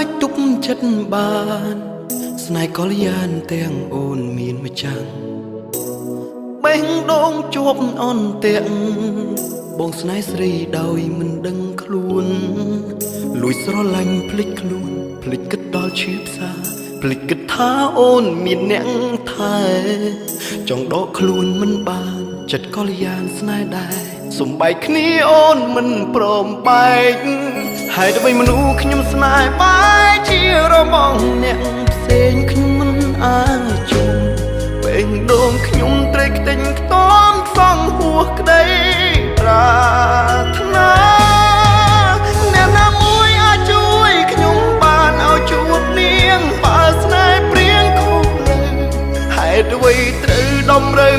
អាចទប់ចិត្តបានស្នេហ៍កល្យានទាំងអូនមានម្ចាំងបេះដូងជាប់អន់ទាំងបងស្នេហ៍ស្រីដោយមិនដឹងខ្លួនលួចស្រឡាញ់ភ្លេចខ្លួនភ្លេចគិតដល់ឈឺផ្សាភ្លេចគិតថាអូនមានអ្នកថែចង់ដកខ្លួនមិនបានចិត្តកល្យានស្នេហ៍ដែរសំបែកគ្នាអូនមិនព្រមបែកហើយទៅវិញមនុស្សខ្ញុំស្នេហ៍បែកជារបងអ្នកផ្សេងខ្ញុំមិនអាចជុំពេញដងខ្ញុំត្រេកខ្ទេញខ្ទាំសងហួសក្តីប្រាថ្នាអ្នកណាមួយអាចជួយខ្ញុំបានឲ្យជួបនាងបើស្នេហ៍ព្រៀងខុសលើហេតុអ្វីត្រូវដំរើ